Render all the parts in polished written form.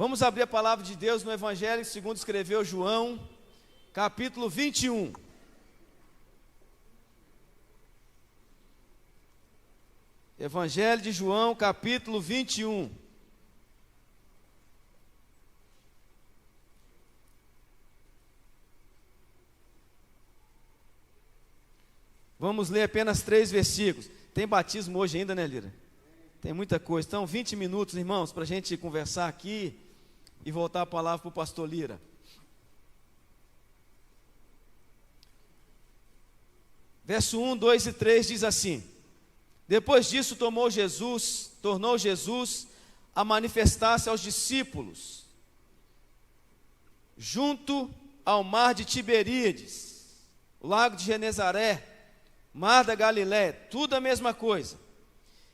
Vamos abrir a palavra de Deus no Evangelho segundo escreveu João, capítulo 21. Evangelho de João, capítulo 21. Vamos ler apenas 3 versículos. Tem batismo hoje ainda, né, Lira? Tem muita coisa. Então, 20 minutos, irmãos, para a gente conversar aqui e voltar a palavra para o pastor Lira. Verso 1, 2 e 3 diz assim: Depois disso tornou Jesus a manifestar-se aos discípulos, junto ao mar de Tiberíades, o lago de Genezaré, mar da Galiléia, tudo a mesma coisa.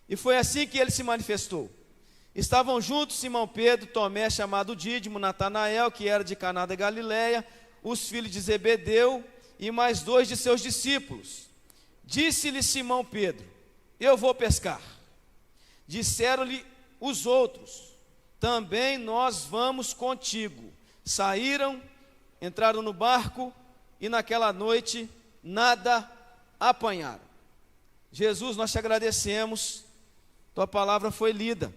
E foi assim que ele se manifestou. Estavam juntos Simão Pedro, Tomé, chamado Dídimo, Natanael, que era de Caná da Galiléia, os filhos de Zebedeu e mais 2 de seus discípulos. Disse-lhe Simão Pedro: Eu vou pescar. Disseram-lhe os outros: Também nós vamos contigo. Saíram, entraram no barco e naquela noite nada apanharam. Jesus, nós te agradecemos. Tua palavra foi lida.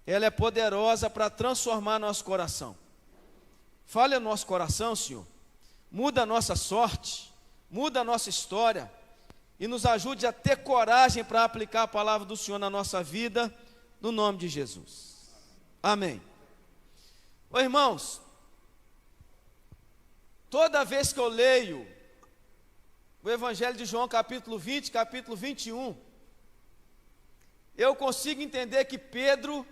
Ela é poderosa para transformar nosso coração. Fale ao nosso coração, Senhor. Muda a nossa sorte, muda a nossa história e nos ajude a ter coragem para aplicar a palavra do Senhor na nossa vida, no nome de Jesus. Amém. Ô, irmãos, toda vez que eu leio o Evangelho de João, capítulo 20, capítulo 21, eu consigo entender que Pedro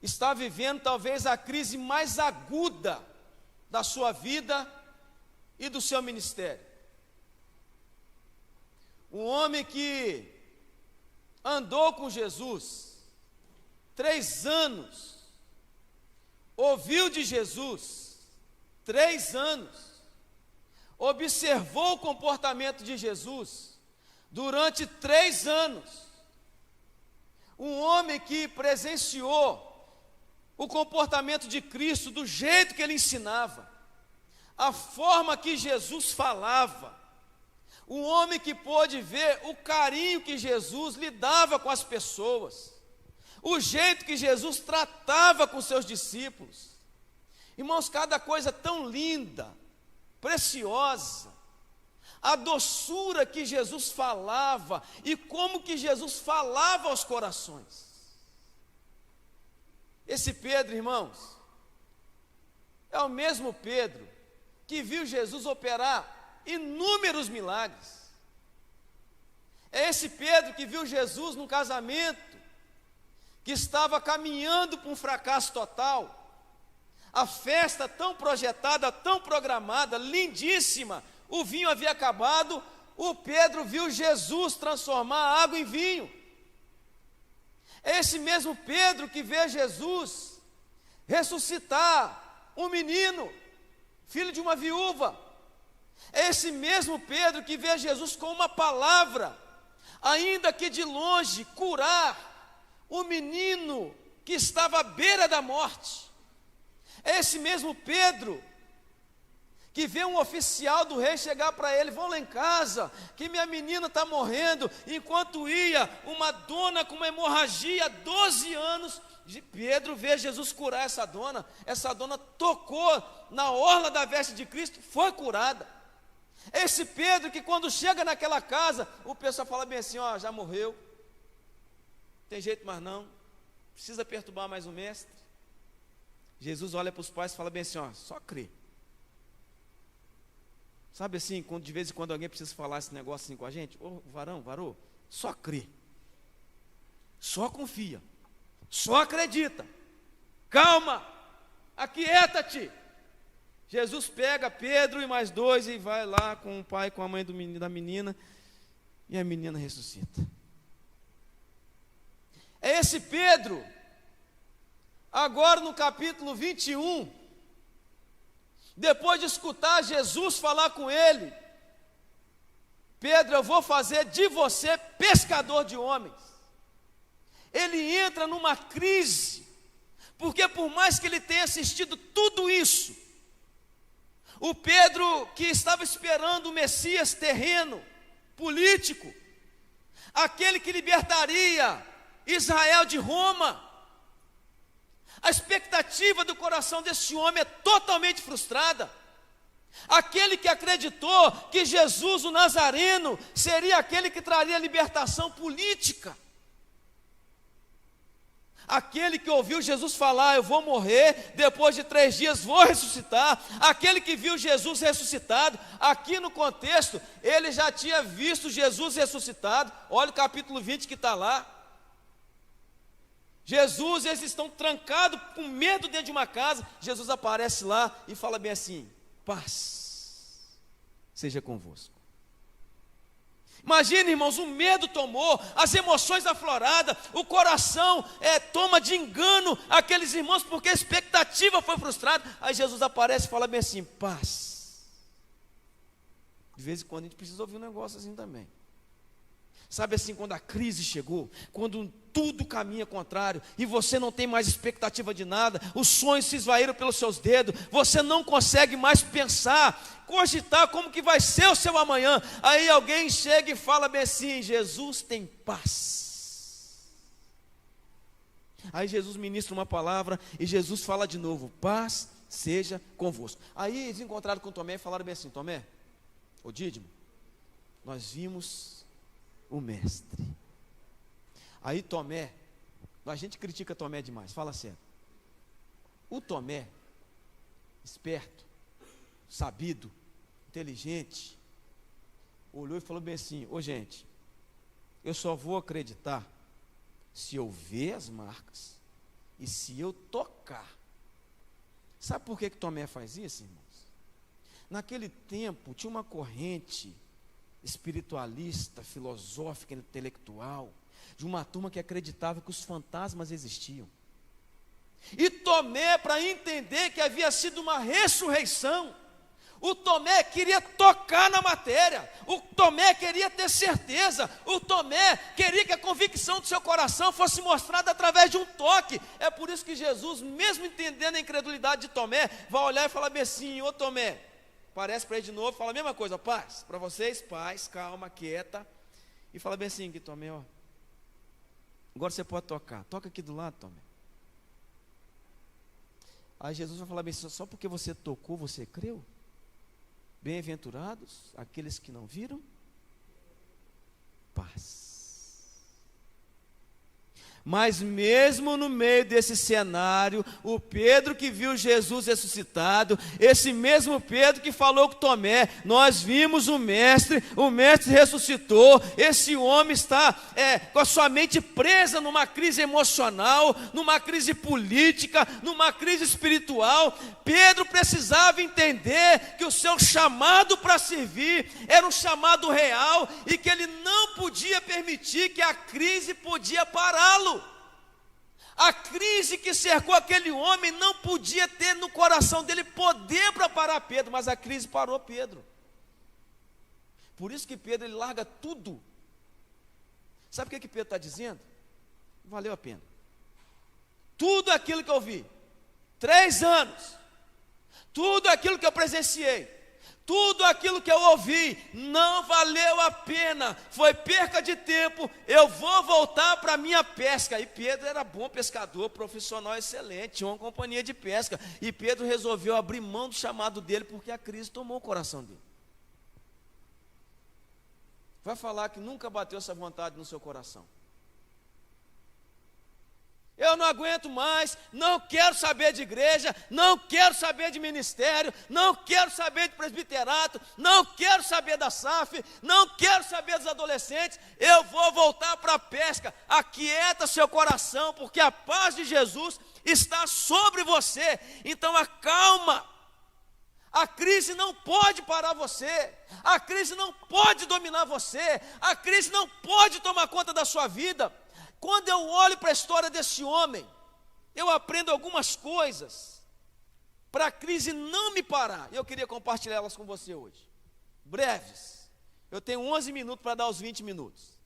está vivendo talvez a crise mais aguda da sua vida e do seu ministério. Um homem que andou com Jesus 3 anos, ouviu de Jesus 3 anos, observou o comportamento de Jesus durante 3 anos. Um homem que presenciou o comportamento de Cristo do jeito que ele ensinava, a forma que Jesus falava. Um homem que pôde ver o carinho que Jesus lidava com as pessoas, o jeito que Jesus tratava com seus discípulos. Irmãos, cada coisa tão linda, preciosa, a doçura que Jesus falava e como que Jesus falava aos corações. Esse Pedro, irmãos, é o mesmo Pedro que viu Jesus operar inúmeros milagres. É esse Pedro que viu Jesus num casamento que estava caminhando para um fracasso total. A festa tão projetada, tão programada, lindíssima, o vinho havia acabado, o Pedro viu Jesus transformar a água em vinho. É esse mesmo Pedro que vê Jesus ressuscitar um menino, filho de uma viúva. É esse mesmo Pedro que vê Jesus com uma palavra, ainda que de longe, curar o menino que estava à beira da morte. É esse mesmo Pedro que vê um oficial do rei chegar para ele: vão lá em casa, que minha menina está morrendo. Enquanto ia, uma dona com uma hemorragia há 12 anos, Pedro vê Jesus curar essa dona tocou na orla da veste de Cristo, foi curada. Esse Pedro que quando chega naquela casa, o pessoal fala bem assim: ó, já morreu, tem jeito mais não, precisa perturbar mais o mestre. Jesus olha para os pais e fala bem assim: ó, só crê. Sabe assim, quando de vez em quando alguém precisa falar esse negócio assim com a gente: ô, varô, só crê, só confia, só acredita, calma, aquieta-te. Jesus pega Pedro e mais 2 e vai lá com o pai, com a mãe da menina, e a menina ressuscita. É esse Pedro, agora no capítulo 21, depois de escutar Jesus falar com ele: Pedro, eu vou fazer de você pescador de homens. Ele entra numa crise, Porque por mais que ele tenha assistido tudo isso, o Pedro que estava esperando o Messias terreno, político, aquele que libertaria Israel de Roma, a expectativa do coração desse homem é totalmente frustrada. Aquele que acreditou que Jesus, o Nazareno, seria aquele que traria libertação política. Aquele que ouviu Jesus falar, eu vou morrer, depois de 3 dias vou ressuscitar. Aquele que viu Jesus ressuscitado, aqui no contexto, ele já tinha visto Jesus ressuscitado. Olha o capítulo 20 que está lá. Jesus, eles estão trancados com medo dentro de uma casa. Jesus aparece lá e fala bem assim: paz seja convosco. Imagina, irmãos, o medo tomou, as emoções afloradas, o coração toma de engano aqueles irmãos, porque a expectativa foi frustrada. Aí Jesus aparece e fala bem assim: paz. De vez em quando a gente precisa ouvir um negócio assim também. Sabe assim, quando a crise chegou, quando tudo caminha contrário, e você não tem mais expectativa de nada, os sonhos se esvaíram pelos seus dedos, você não consegue mais pensar, cogitar como que vai ser o seu amanhã. Aí alguém chega e fala bem assim: Jesus tem paz. Aí Jesus ministra uma palavra, e Jesus fala de novo: paz seja convosco. Aí eles encontraram com Tomé e falaram bem assim: Tomé, ô Dídimo, nós vimos o mestre. Aí Tomé, a gente critica Tomé demais, fala sério. O Tomé, esperto, sabido, inteligente, olhou e falou bem assim: ô gente, eu só vou acreditar se eu ver as marcas e se eu tocar. Sabe por que Tomé faz isso, irmãos? Naquele tempo tinha uma corrente espiritualista, filosófica, intelectual, de uma turma que acreditava que os fantasmas existiam. E Tomé, para entender que havia sido uma ressurreição, o Tomé queria tocar na matéria, o Tomé queria ter certeza, o Tomé queria que a convicção do seu coração fosse mostrada através de um toque. É por isso que Jesus, mesmo entendendo a incredulidade de Tomé, vai olhar e falar bem assim: ô Tomé, parece para ele de novo, fala a mesma coisa: paz, para vocês, paz, calma, quieta. E fala bem assim: que Tomé, ó, agora você pode tocar, toca aqui do lado, Tomé. Aí Jesus vai falar bem assim: só porque você tocou, você creu? Bem-aventurados aqueles que não viram, paz. Mas mesmo no meio desse cenário, o Pedro que viu Jesus ressuscitado, esse mesmo Pedro que falou com Tomé: nós vimos o mestre ressuscitou. Esse homem está com a sua mente presa numa crise emocional, numa crise política, numa crise espiritual. Pedro precisava entender que o seu chamado para servir era um chamado real, e que ele não podia permitir que a crise podia pará-lo. A crise que cercou aquele homem não podia ter no coração dele poder para parar Pedro, mas a crise parou Pedro. Por isso que Pedro, ele larga tudo. Sabe o que Pedro está dizendo? Valeu a pena. Tudo aquilo que eu vi, 3 anos, tudo aquilo que eu presenciei, tudo aquilo que eu ouvi, não valeu a pena, foi perca de tempo, eu vou voltar para a minha pesca. E Pedro era bom pescador, profissional excelente, tinha uma companhia de pesca, e Pedro resolveu abrir mão do chamado dele, porque a crise tomou o coração dele. Vai falar que nunca bateu essa vontade no seu coração: eu não aguento mais, não quero saber de igreja, não quero saber de ministério, não quero saber de presbiterato, não quero saber da SAF, não quero saber dos adolescentes, eu vou voltar para a pesca. Aquieta seu coração, porque a paz de Jesus está sobre você. Então acalma. A crise não pode parar você, a crise não pode dominar você, a crise não pode tomar conta da sua vida. Quando eu olho para a história desse homem, eu aprendo algumas coisas para a crise não me parar. Eu queria compartilhar elas com você hoje, breves. Eu tenho 11 minutos para dar os 20 minutos.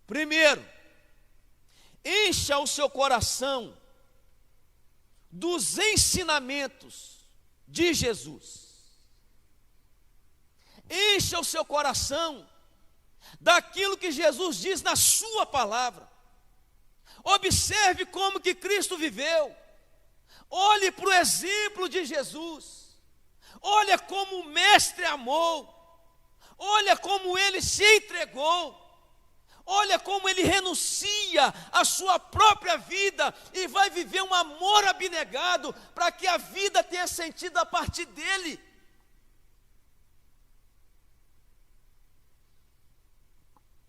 Primeiro, encha o seu coração dos ensinamentos de Jesus. Encha o seu coração daquilo que Jesus diz na sua palavra. Observe como que Cristo viveu. Olhe para o exemplo de Jesus. Olha como o mestre amou. Olha como ele se entregou. Olha como ele renuncia à sua própria vida e vai viver um amor abnegado para que a vida tenha sentido a partir dele.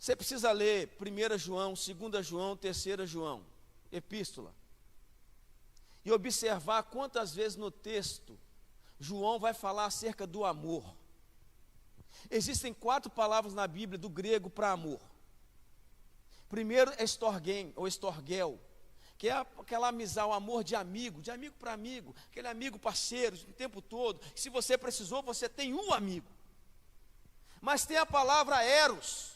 Você precisa ler 1 João, 2 João, 3 João, epístola, e observar quantas vezes no texto João vai falar acerca do amor. Existem 4 palavras na Bíblia do grego para amor. Primeiro é estorgen, ou estorgel, que é aquela amizade, o amor de amigo para amigo, aquele amigo parceiro o tempo todo. Se você precisou, você tem um amigo. Mas tem a palavra eros,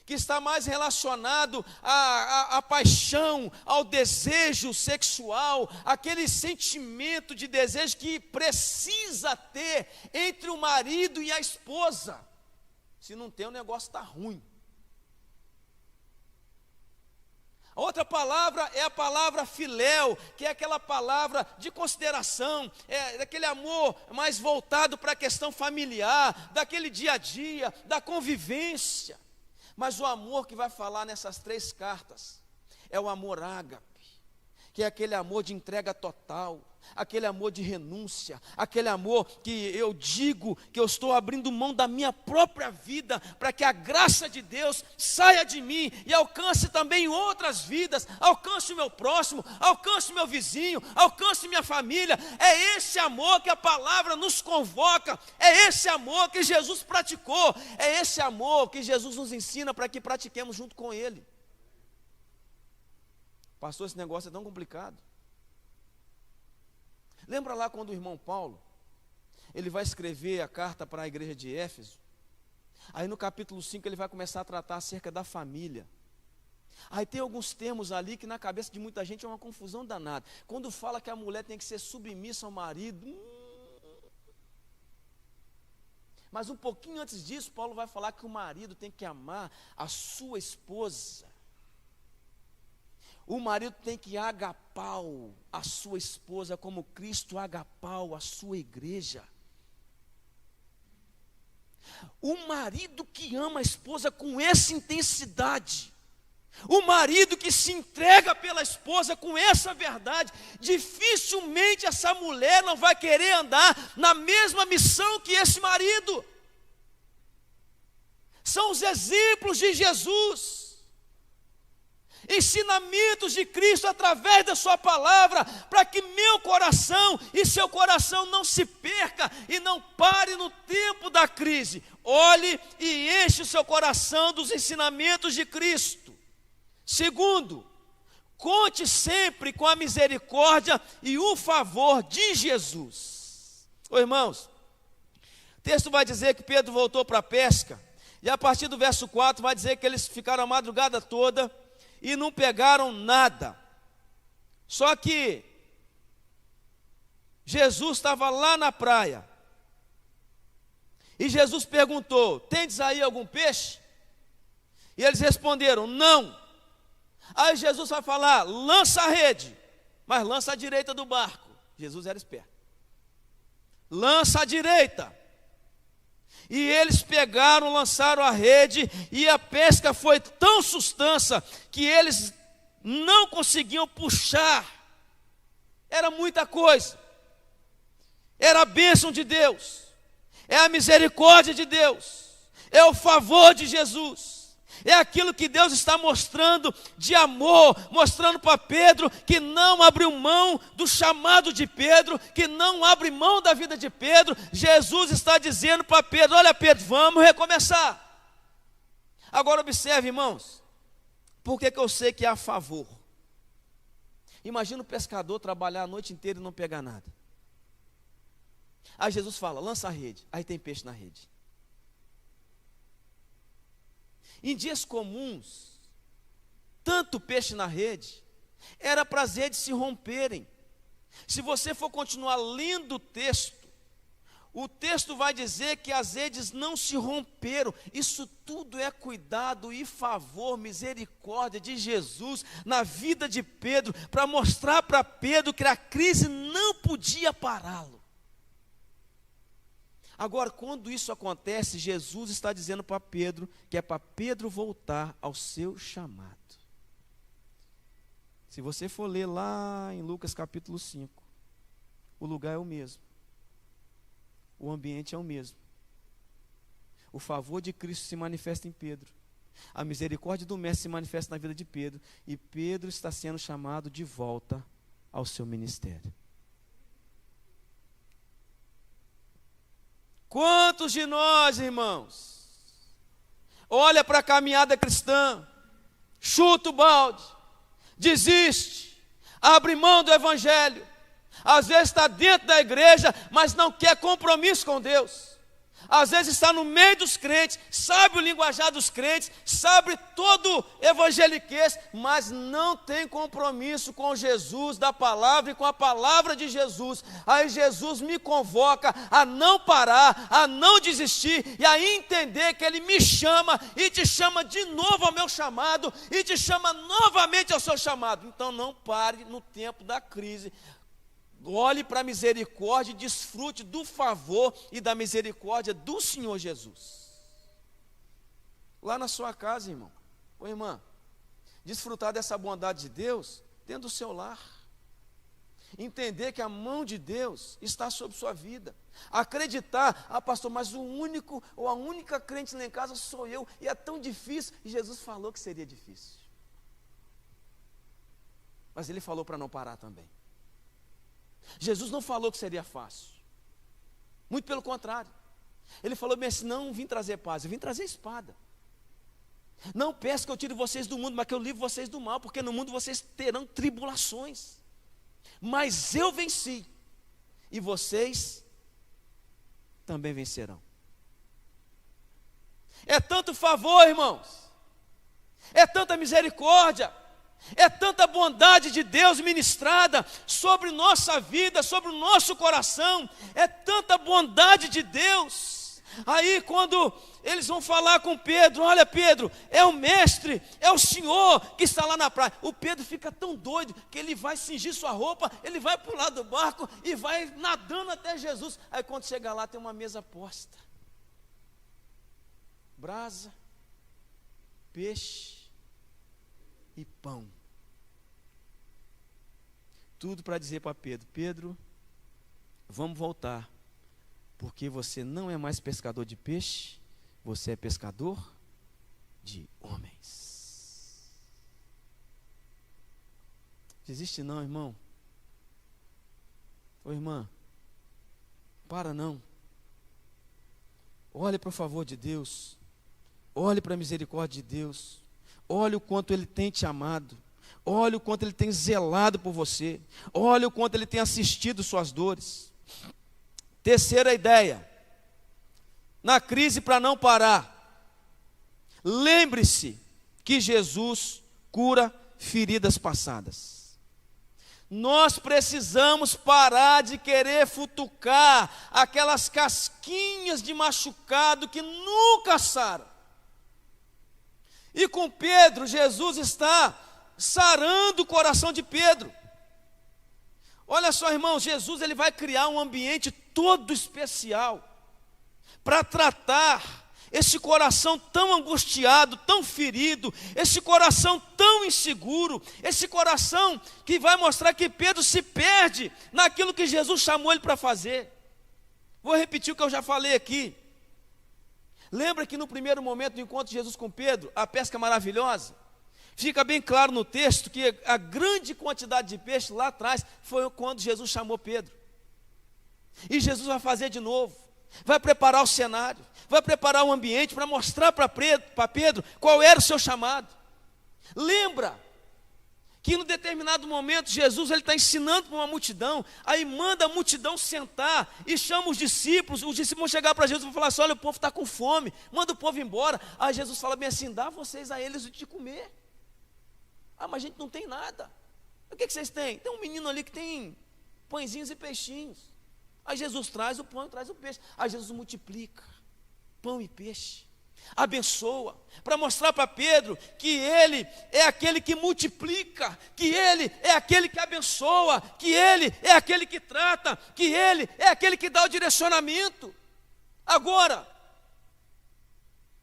que está mais relacionado à paixão, ao desejo sexual, aquele sentimento de desejo que precisa ter entre o marido e a esposa. Se não tem, o negócio está ruim. A outra palavra é a palavra filéu, que é aquela palavra de consideração, é daquele amor mais voltado para a questão familiar, daquele dia a dia, da convivência. Mas o amor que vai falar nessas 3 cartas é o amor ágape, que é aquele amor de entrega total, aquele amor de renúncia, aquele amor que eu digo que eu estou abrindo mão da minha própria vida para que a graça de Deus saia de mim e alcance também outras vidas, alcance o meu próximo, alcance o meu vizinho, alcance minha família. É esse amor que a palavra nos convoca, é esse amor que Jesus praticou, é esse amor que Jesus nos ensina para que pratiquemos junto com Ele. Pastor, esse negócio é tão complicado. Lembra lá quando o irmão Paulo, ele vai escrever a carta para a igreja de Éfeso? Aí no capítulo 5 ele vai começar a tratar acerca da família. Aí tem alguns termos ali que na cabeça de muita gente é uma confusão danada. Quando fala que a mulher tem que ser submissa ao marido, mas um pouquinho antes disso, Paulo vai falar que o marido tem que amar a sua esposa. O marido tem que agapar a sua esposa como Cristo agapau a sua igreja. O marido que ama a esposa com essa intensidade, o marido que se entrega pela esposa com essa verdade, dificilmente essa mulher não vai querer andar na mesma missão que esse marido. São os exemplos de Jesus, ensinamentos de Cristo através da sua palavra, para que meu coração e seu coração não se perca e não pare no tempo da crise. Olhe e enche o seu coração dos ensinamentos de Cristo. Segundo, conte sempre com a misericórdia e o favor de Jesus. Ô irmãos, o texto vai dizer que Pedro voltou para a pesca, e a partir do verso 4 vai dizer que eles ficaram a madrugada toda e não pegaram nada. Só que Jesus estava lá na praia. E Jesus perguntou: tendes aí algum peixe? E eles responderam: não. Aí Jesus vai falar: lança a rede, mas lança à direita do barco. Jesus era esperto. Lança à direita. E eles pegaram, lançaram a rede, e a pesca foi tão sustança que eles não conseguiam puxar. Era muita coisa. Era a bênção de Deus, é a misericórdia de Deus, é o favor de Jesus. É aquilo que Deus está mostrando de amor, mostrando para Pedro que não abriu mão do chamado de Pedro, que não abre mão da vida de Pedro. Jesus está dizendo para Pedro: olha Pedro, vamos recomeçar. Agora observe, irmãos, por que eu sei que é a favor? Imagina o pescador trabalhar a noite inteira e não pegar nada. Aí Jesus fala: lança a rede, aí tem peixe na rede. Em dias comuns, tanto peixe na rede, era para as redes se romperem. Se você for continuar lendo o texto vai dizer que as redes não se romperam. Isso tudo é cuidado e favor, misericórdia de Jesus na vida de Pedro, para mostrar para Pedro que a crise não podia pará-lo. Agora, quando isso acontece, Jesus está dizendo para Pedro que é para Pedro voltar ao seu chamado. Se você for ler lá em Lucas capítulo 5, o lugar é o mesmo. O ambiente é o mesmo. O favor de Cristo se manifesta em Pedro. A misericórdia do Mestre se manifesta na vida de Pedro. E Pedro está sendo chamado de volta ao seu ministério. Quantos de nós, irmãos, olha para a caminhada cristã, chuta o balde, desiste, abre mão do evangelho, às vezes está dentro da igreja, mas não quer compromisso com Deus. Às vezes está no meio dos crentes, sabe o linguajar dos crentes, sabe todo evangeliquez, mas não tem compromisso com Jesus da palavra e com a palavra de Jesus. Aí Jesus me convoca a não parar, a não desistir e a entender que Ele me chama e te chama de novo ao meu chamado e te chama novamente ao seu chamado. Então não pare no tempo da crise. Olhe para a misericórdia e desfrute do favor e da misericórdia do Senhor Jesus. Lá na sua casa, irmão, ou irmã, desfrutar dessa bondade de Deus dentro do seu lar. Entender que a mão de Deus está sobre sua vida. Acreditar, pastor, mas o único ou a única crente lá em casa sou eu, e é tão difícil. E Jesus falou que seria difícil. Mas Ele falou para não parar também. Jesus não falou que seria fácil. Muito pelo contrário. Ele falou bem assim: não vim trazer paz, eu vim trazer espada. Não peço que eu tire vocês do mundo, mas que eu livre vocês do mal, porque no mundo vocês terão tribulações. Mas eu venci, e vocês também vencerão. É tanto favor, irmãos. É tanta misericórdia. É tanta bondade de Deus ministrada sobre nossa vida, sobre o nosso coração. É tanta bondade de Deus. Aí quando eles vão falar com Pedro: olha, Pedro, é o mestre, é o Senhor que está lá na praia. O Pedro fica tão doido que ele vai cingir sua roupa, ele vai para o lado do barco e vai nadando até Jesus. Aí quando chega lá tem uma mesa posta, brasa, peixe e pão. Tudo para dizer para Pedro: Pedro, vamos voltar, porque você não é mais pescador de peixe, você é pescador de homens. Desiste não, irmão. Ô irmã, para não. Olhe para o favor de Deus, olhe para a misericórdia de Deus, olhe o quanto Ele tem te amado, olhe o quanto Ele tem zelado por você, olhe o quanto Ele tem assistido suas dores. Terceira ideia, na crise para não parar, lembre-se que Jesus cura feridas passadas. Nós precisamos parar de querer futucar aquelas casquinhas de machucado que nunca saram. E com Pedro, Jesus está sarando o coração de Pedro. Olha só, irmão, Jesus ele vai criar um ambiente todo especial para tratar esse coração tão angustiado, tão ferido, esse coração tão inseguro, esse coração que vai mostrar que Pedro se perde naquilo que Jesus chamou ele para fazer. Vou repetir o que eu já falei aqui. Lembra que no primeiro momento do encontro de Jesus com Pedro, a pesca maravilhosa? Fica bem claro no texto que a grande quantidade de peixe lá atrás foi quando Jesus chamou Pedro. E Jesus vai fazer de novo, vai preparar o cenário, vai preparar o ambiente para mostrar para Pedro qual era o seu chamado. Lembra que no determinado momento Jesus está ensinando para uma multidão, aí manda a multidão sentar e chama os discípulos vão chegar para Jesus e vão falar assim: olha, o povo está com fome, manda o povo embora. Aí Jesus fala bem assim: dá vocês a eles o de comer. Mas a gente não tem nada. O que vocês têm? Tem um menino ali que tem pãezinhos e peixinhos. Aí Jesus traz o pão e traz o peixe. Aí Jesus multiplica pão e peixe, abençoa, para mostrar para Pedro que ele é aquele que multiplica, que ele é aquele que abençoa, que ele é aquele que trata, que ele é aquele que dá o direcionamento. Agora,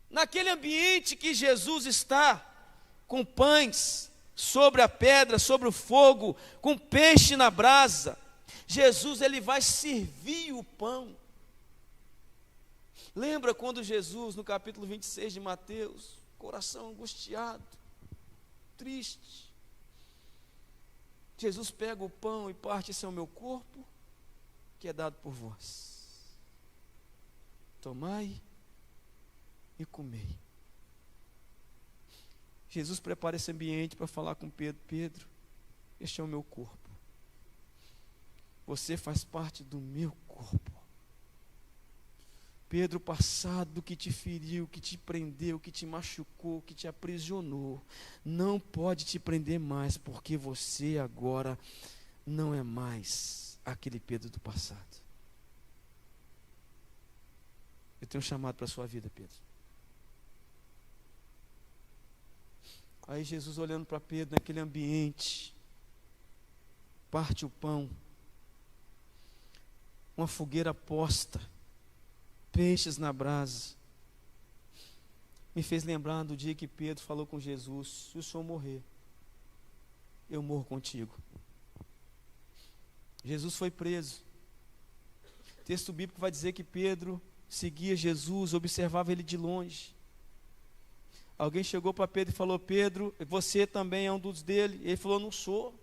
naquele ambiente que Jesus está, com pães sobre a pedra, sobre o fogo, com peixe na brasa, Jesus ele vai servir o pão. Lembra quando Jesus, no capítulo 26 de Mateus, coração angustiado, triste, Jesus pega o pão e parte: esse é o meu corpo, que é dado por vós. Tomai e comei. Jesus prepara esse ambiente para falar com Pedro: Pedro, este é o meu corpo. Você faz parte do meu corpo. Pedro, o passado que te feriu, que te prendeu, que te machucou, que te aprisionou, não pode te prender mais, porque você agora não é mais aquele Pedro do passado. Eu tenho um chamado para a sua vida, Pedro. Aí Jesus, olhando para Pedro naquele ambiente, parte o pão, uma fogueira posta, peixes na brasa, me fez lembrar do dia que Pedro falou com Jesus: se o Senhor morrer, eu morro contigo. Jesus foi preso. O texto bíblico vai dizer que Pedro seguia Jesus, observava ele de longe. Alguém chegou para Pedro e falou: Pedro, você também é um dos dele? Ele falou: não sou.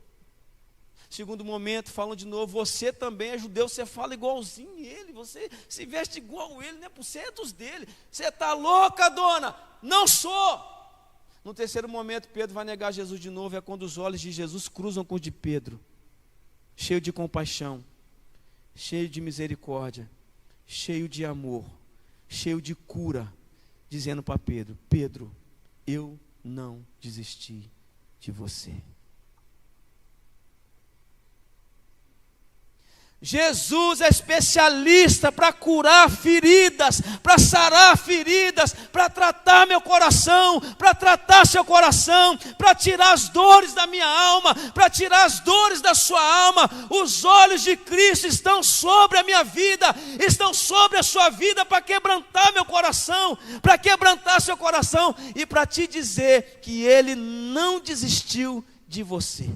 Segundo momento, falam de novo: você também é judeu, você fala igualzinho ele, você se veste igual ele, né? Você é dos dele. Você está louca, dona? Não sou. No terceiro momento, Pedro vai negar Jesus de novo. É quando os olhos de Jesus cruzam com os de Pedro, cheio de compaixão, cheio de misericórdia, cheio de amor, cheio de cura, dizendo para Pedro: Pedro, eu não desisti de você. Jesus é especialista para curar feridas, para sarar feridas, para tratar meu coração, para tratar seu coração, para tirar as dores da minha alma, para tirar as dores da sua alma. Os olhos de Cristo estão sobre a minha vida, estão sobre a sua vida, para quebrantar meu coração, para quebrantar seu coração e para te dizer que Ele não desistiu de você.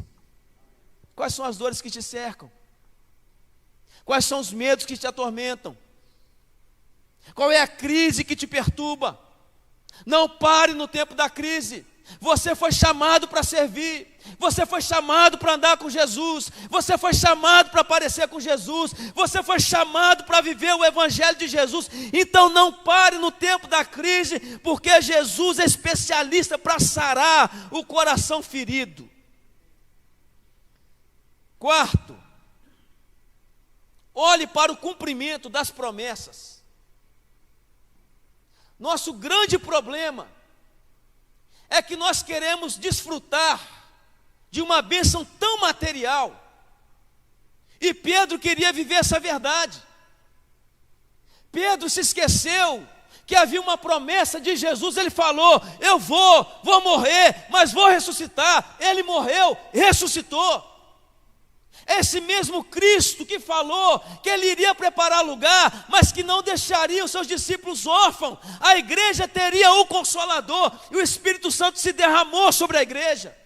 Quais são as dores que te cercam? Quais são os medos que te atormentam? Qual é a crise que te perturba? Não pare no tempo da crise. Você foi chamado para servir. Você foi chamado para andar com Jesus. Você foi chamado para aparecer com Jesus. Você foi chamado para viver o evangelho de Jesus. Então não pare no tempo da crise, porque Jesus é especialista para sarar o coração ferido. Quarto, olhe para o cumprimento das promessas. Nosso grande problema é que nós queremos desfrutar de uma bênção tão material, e Pedro queria viver essa verdade. Pedro se esqueceu que havia uma promessa de Jesus. Ele falou: eu vou morrer, mas vou ressuscitar. Ele morreu, ressuscitou. Esse mesmo Cristo que falou que Ele iria preparar lugar, mas que não deixaria os seus discípulos órfãos. A igreja teria o Consolador, e o Espírito Santo se derramou sobre a igreja.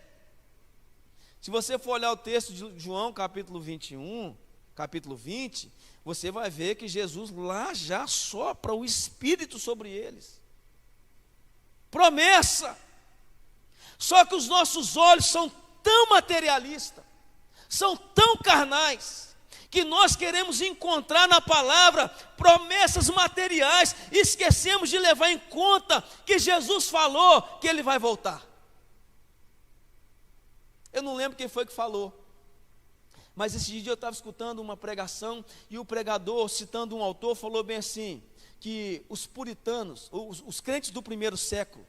Se você for olhar o texto de João, capítulo 21, capítulo 20, você vai ver que Jesus lá já sopra o Espírito sobre eles. Promessa. Só que os nossos olhos são tão materialistas, são tão carnais, que nós queremos encontrar na palavra promessas materiais, e esquecemos de levar em conta que Jesus falou que Ele vai voltar. Eu não lembro quem foi que falou, mas esse dia eu estava escutando uma pregação, e o pregador, citando um autor, falou bem assim, que os puritanos, os crentes do primeiro século,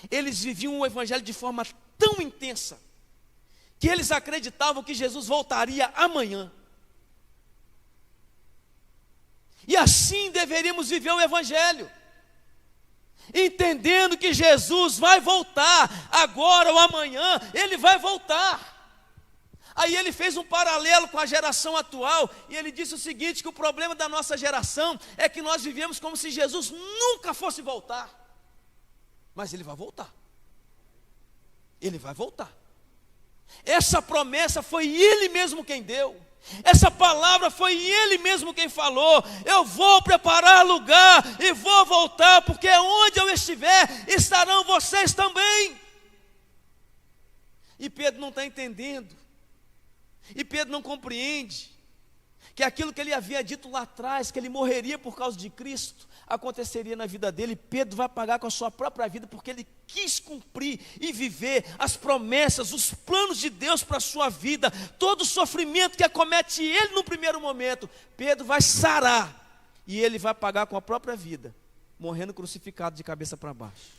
eles viviam o evangelho de forma tão intensa, que eles acreditavam que Jesus voltaria amanhã. E assim deveríamos viver o Evangelho, entendendo que Jesus vai voltar, agora ou amanhã, Ele vai voltar. Aí ele fez um paralelo com a geração atual, e ele disse o seguinte, que o problema da nossa geração é que nós vivemos como se Jesus nunca fosse voltar. Mas Ele vai voltar. Ele vai voltar. Essa promessa foi Ele mesmo quem deu. Essa palavra foi Ele mesmo quem falou. Eu vou preparar lugar e vou voltar, porque onde eu estiver, estarão vocês também. E Pedro não está entendendo. E Pedro não compreende que aquilo que ele havia dito lá atrás, que ele morreria por causa de Cristo, aconteceria na vida dele. Pedro vai pagar com a sua própria vida, porque ele quis cumprir e viver as promessas, os planos de Deus para a sua vida. Todo o sofrimento que acomete ele no primeiro momento, Pedro vai sarar, e ele vai pagar com a própria vida, morrendo crucificado de cabeça para baixo.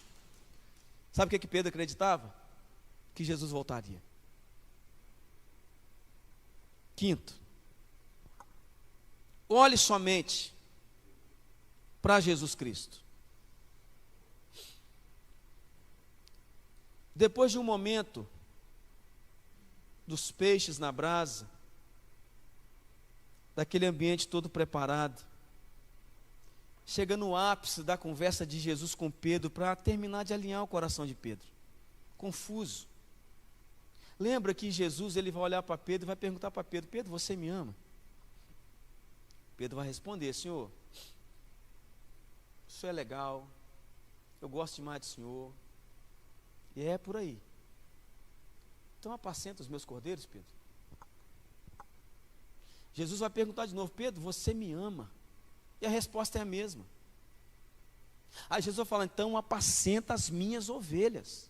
Sabe o que Pedro acreditava? Que Jesus voltaria. Quinto, olhe somente para Jesus Cristo. Depois de um momento dos peixes na brasa, daquele ambiente todo preparado, chega no ápice da conversa de Jesus com Pedro, para terminar de alinhar o coração de Pedro, confuso. Lembra que Jesus, ele vai olhar para Pedro e vai perguntar para Pedro: Pedro, você me ama? Pedro vai responder: Senhor, o Senhor é legal, eu gosto demais do Senhor, e é por aí. Então apacenta os meus cordeiros, Pedro. Jesus vai perguntar de novo: Pedro, você me ama? E a resposta é a mesma. Aí Jesus vai falar: então apacenta as minhas ovelhas.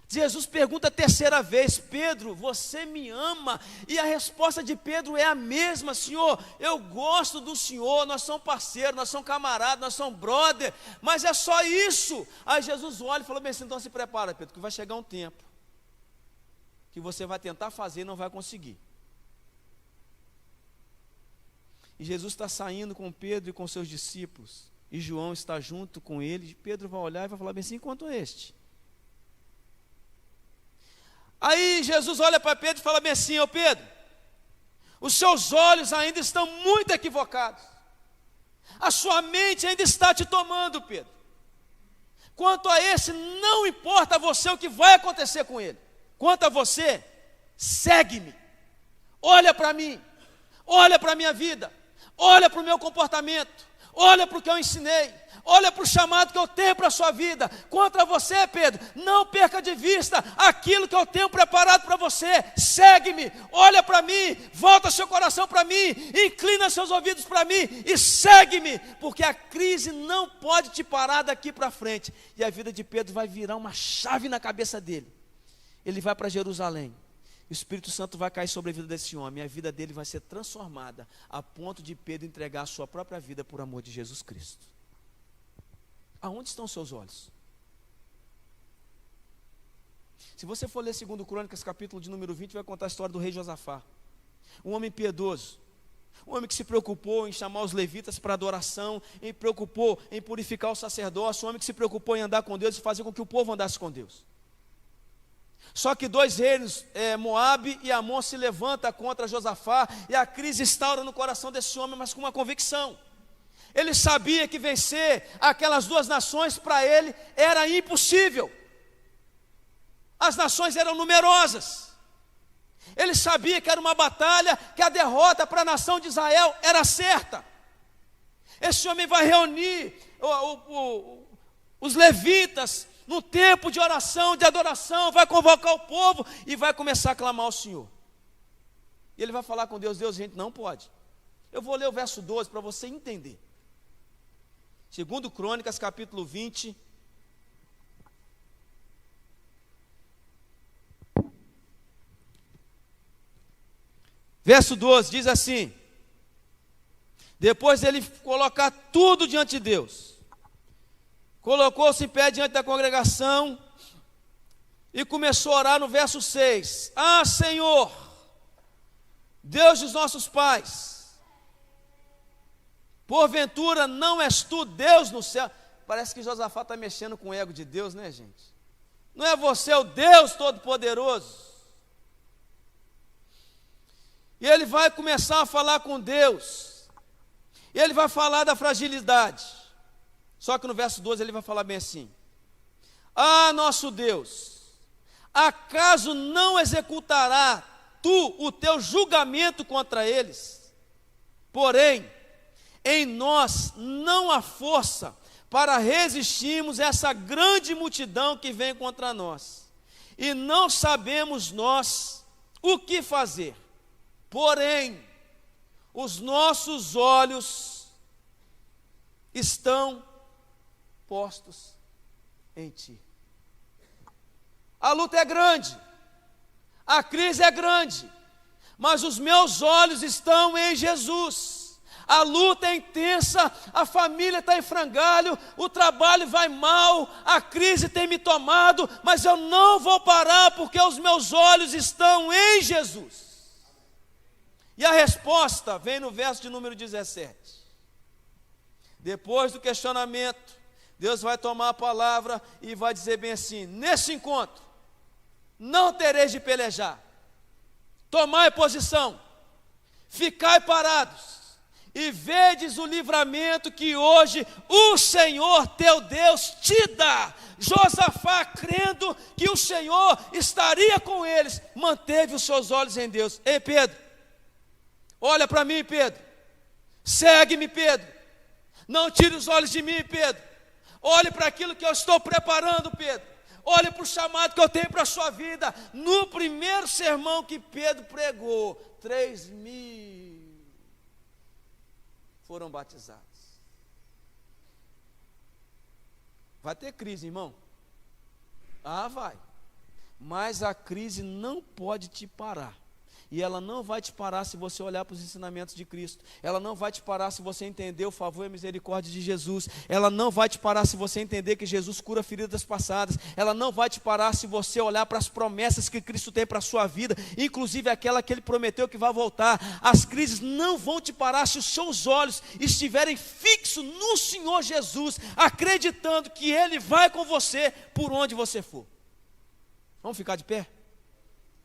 Jesus pergunta a terceira vez: Pedro, você me ama? E a resposta de Pedro é a mesma: Senhor, eu gosto do Senhor, nós somos parceiros, nós somos camaradas, nós somos brother, mas é só isso. Aí Jesus olha e falou bem assim: então se prepara, Pedro, que vai chegar um tempo que você vai tentar fazer e não vai conseguir. E Jesus está saindo com Pedro e com seus discípulos, e João está junto com ele, e Pedro vai olhar e vai falar bem assim: quanto este? Aí Jesus olha para Pedro e fala bem assim: ô Pedro, os seus olhos ainda estão muito equivocados, a sua mente ainda está te tomando, Pedro. Quanto a esse, não importa a você o que vai acontecer com ele. Quanto a você, segue-me, olha para mim, olha para a minha vida, olha para o meu comportamento, olha para o que eu ensinei, olha para o chamado que eu tenho para a sua vida. Quanto a você, Pedro, não perca de vista aquilo que eu tenho preparado para você. Segue-me, olha para mim, volta seu coração para mim, inclina seus ouvidos para mim e segue-me, porque a crise não pode te parar daqui para frente. E a vida de Pedro vai virar uma chave na cabeça dele. Ele vai para Jerusalém, o Espírito Santo vai cair sobre a vida desse homem, e a vida dele vai ser transformada, a ponto de Pedro entregar a sua própria vida por amor de Jesus Cristo. Aonde estão os seus olhos? Se você for ler 2 Crônicas, capítulo de número 20, vai contar a história do rei Josafá. Um homem piedoso, um homem que se preocupou em chamar os levitas para adoração, em preocupou em purificar o sacerdócio, um homem que se preocupou em andar com Deus e fazer com que o povo andasse com Deus. Só que dois reinos, Moabe e Amon, se levantam contra Josafá, e a crise instaura no coração desse homem, mas com uma convicção. Ele sabia que vencer aquelas duas nações para ele era impossível. As nações eram numerosas. Ele sabia que era uma batalha, que a derrota para a nação de Israel era certa. Esse homem vai reunir os levitas no tempo de oração, de adoração, vai convocar o povo e vai começar a clamar ao Senhor. E ele vai falar com Deus: Deus, gente, não pode. Eu vou ler o verso 12 para você entender. 2 Crônicas, capítulo 20. Verso 12, diz assim: depois dele colocar tudo diante de Deus, colocou-se em pé diante da congregação e começou a orar no verso 6. Ah, Senhor, Deus dos nossos pais, Porventura não és tu Deus no céu? Parece que Josafá está mexendo com o ego de Deus, né, gente? Não é você o Deus Todo-Poderoso? E ele vai começar a falar com Deus. E ele vai falar da fragilidade. Só que no verso 12 ele vai falar bem assim: ah, nosso Deus, acaso não executará tu o teu julgamento contra eles? Porém, em nós não há força para resistirmos essa grande multidão que vem contra nós. E não sabemos nós o que fazer. Porém, os nossos olhos estão postos em ti. A luta é grande, a crise é grande, mas os meus olhos estão em Jesus. A luta é intensa, a família está em frangalho, o trabalho vai mal, a crise tem me tomado, mas eu não vou parar, porque os meus olhos estão em Jesus. E a resposta vem no verso de número 17. Depois do questionamento, Deus vai tomar a palavra e vai dizer bem assim: nesse encontro, não tereis de pelejar, tomai posição, ficai parados, e vedes o livramento que hoje o Senhor teu Deus te dá. Josafá, crendo que o Senhor estaria com eles, manteve os seus olhos em Deus. Ei, Pedro, olha para mim, Pedro, segue-me, Pedro, não tire os olhos de mim, Pedro, olhe para aquilo que eu estou preparando, Pedro, olhe para o chamado que eu tenho para a sua vida. No primeiro sermão que Pedro pregou, 3.000 foram batizados. Vai ter crise, irmão? Ah, vai. Mas a crise não pode te parar. E ela não vai te parar se você olhar para os ensinamentos de Cristo. Ela não vai te parar se você entender o favor e a misericórdia de Jesus. Ela não vai te parar se você entender que Jesus cura feridas passadas. Ela não vai te parar se você olhar para as promessas que Cristo tem para a sua vida, inclusive aquela que Ele prometeu que vai voltar. As crises não vão te parar se os seus olhos estiverem fixos no Senhor Jesus, acreditando que Ele vai com você por onde você for. Vamos ficar de pé?